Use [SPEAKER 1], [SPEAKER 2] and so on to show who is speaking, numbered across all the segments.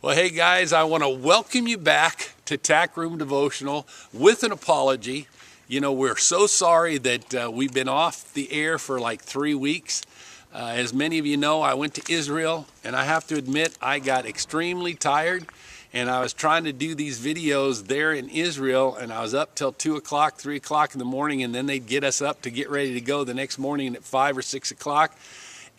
[SPEAKER 1] Well, hey guys, I want to welcome you back to Tack Room Devotional with an apology. You know, we're so sorry that we've been off the air for like 3 weeks. As many of you know, I went to Israel, and I have to admit I got extremely tired, and I was trying to do these videos there in Israel, and I was up till 2 o'clock, 3 o'clock in the morning, and then they'd get us up to get ready to go the next morning at 5 or 6 o'clock,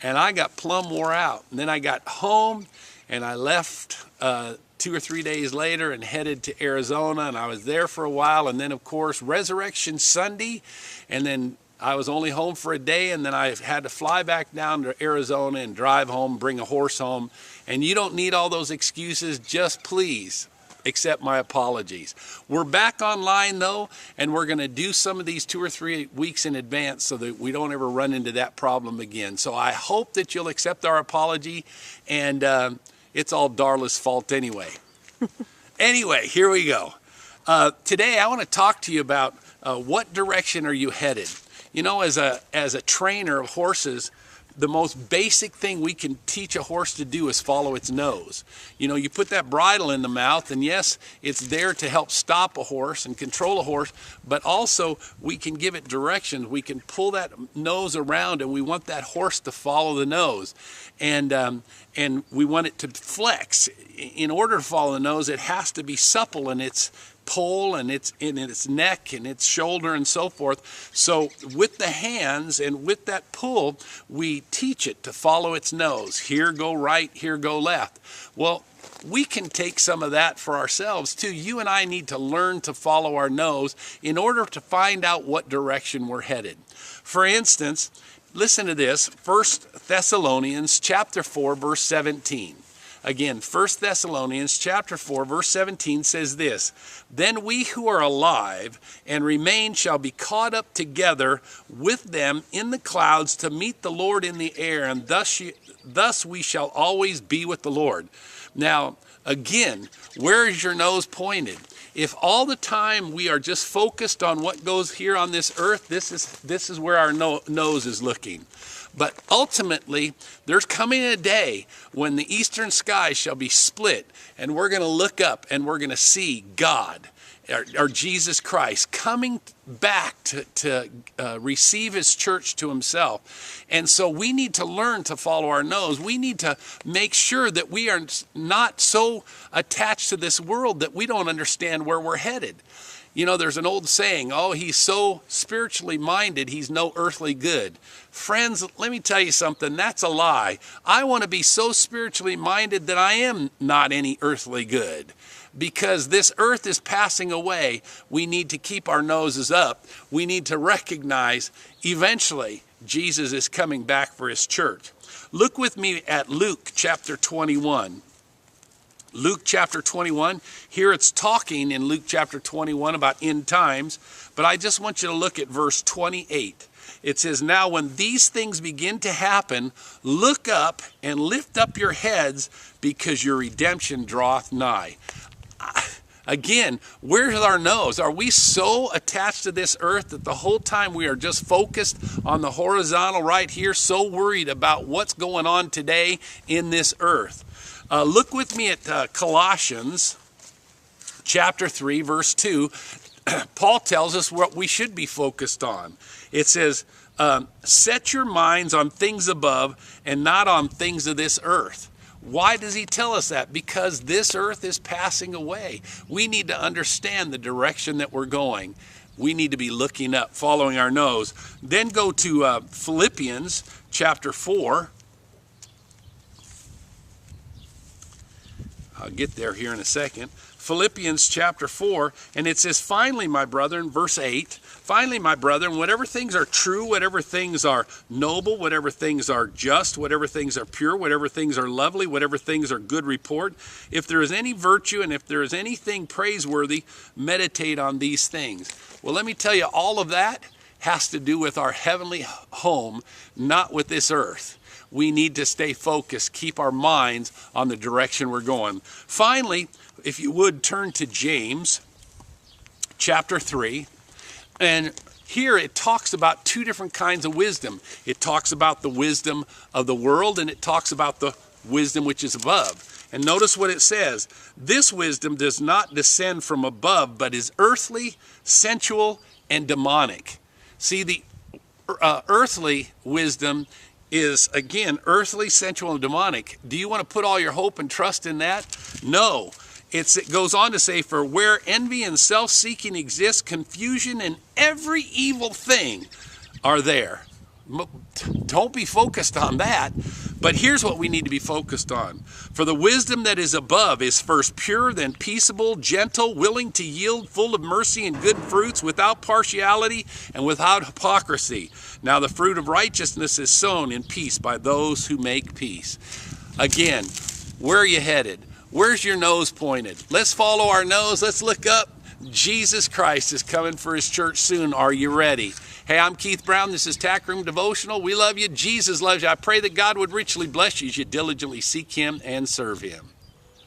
[SPEAKER 1] and I got plumb wore out. And then I got home, and I left 2 or 3 days later and headed to Arizona, and I was there for a while, and then of course Resurrection Sunday, and then I was only home for a day, and then I had to fly back down to Arizona and drive home, bring a horse home. And you don't need all those excuses, just please accept my apologies. We're back online though, and we're going to do some of these 2 or 3 weeks in advance so that we don't ever run into that problem again. So I hope that you'll accept our apology, and it's all Darla's fault anyway. Anyway, here we go. Today I want to talk to you about what direction are you headed. You know, as a trainer of horses, the most basic thing we can teach a horse to do is follow its nose. You know, you put that bridle in the mouth, and yes, it's there to help stop a horse and control a horse, but also we can give it directions. We can pull that nose around, and we want that horse to follow the nose. And we want it to flex. In order to follow the nose, it has to be supple in its pole and in its neck and its shoulder and so forth. So with the hands and with that pull, we teach it to follow its nose. Here go right, here go left. Well, we can take some of that for ourselves too. You and I need to learn to follow our nose in order to find out what direction we're headed. For instance, listen to this, 1 Thessalonians chapter 4, verse 17. Again, 1 Thessalonians chapter 4, verse 17 says this, "Then we who are alive and remain shall be caught up together with them in the clouds to meet the Lord in the air, and thus we shall always be with the Lord." Now, again, where is your nose pointed? If all the time we are just focused on what goes here on this earth, this is where our nose is looking. But ultimately, there's coming a day when the eastern sky shall be split, and we're going to look up and we're going to see God, or Jesus Christ, coming back to receive his church to himself. And so we need to learn to follow our nose. We need to make sure that we are not so attached to this world that we don't understand where we're headed. You know, there's an old saying, oh, he's so spiritually minded, he's no earthly good. Friends, let me tell you something, that's a lie. I want to be so spiritually minded that I am not any earthly good. Because this earth is passing away, we need to keep our noses up. We need to recognize eventually Jesus is coming back for his church. Look with me at Luke chapter 21. Luke chapter 21, here it's talking in Luke chapter 21 about end times, but I just want you to look at verse 28. It says, "Now when these things begin to happen, look up and lift up your heads, because your redemption draweth nigh." Again, where's our nose? Are we so attached to this earth that the whole time we are just focused on the horizontal right here, so worried about what's going on today in this earth? Look with me at Colossians chapter 3, verse 2. Paul tells us what we should be focused on. It says, "Set your minds on things above and not on things of this earth." Why does he tell us that? Because this earth is passing away. We need to understand the direction that we're going. We need to be looking up, following our nose. Then go to Philippians chapter 4. I'll get there here in a second. Philippians chapter 4, and it says, "Finally, my brethren," verse 8, "Finally, my brethren, whatever things are true, whatever things are noble, whatever things are just, whatever things are pure, whatever things are lovely, whatever things are good report, if there is any virtue and if there is anything praiseworthy, meditate on these things." Well, let me tell you, all of that has to do with our heavenly home, not with this earth. We need to stay focused, keep our minds on the direction we're going. Finally, if you would turn to James chapter 3, and here it talks about two different kinds of wisdom. It talks about the wisdom of the world, and it talks about the wisdom which is above. And notice what it says. This wisdom does not descend from above, but is earthly, sensual, and demonic. See, the earthly wisdom is, again, earthly, sensual, and demonic. Do you want to put all your hope and trust in that? No. It goes on to say, for where envy and self-seeking exist, confusion and every evil thing are there. Don't be focused on that. But here's what we need to be focused on. For the wisdom that is above is first pure, then peaceable, gentle, willing to yield, full of mercy and good fruits, without partiality and without hypocrisy. Now the fruit of righteousness is sown in peace by those who make peace. Again, where are you headed? Where's your nose pointed? Let's follow our nose. Let's look up. Jesus Christ is coming for his church soon. Are you ready? Hey, I'm Keith Brown. This is Tack Room Devotional. We love you. Jesus loves you. I pray that God would richly bless you as you diligently seek him and serve him.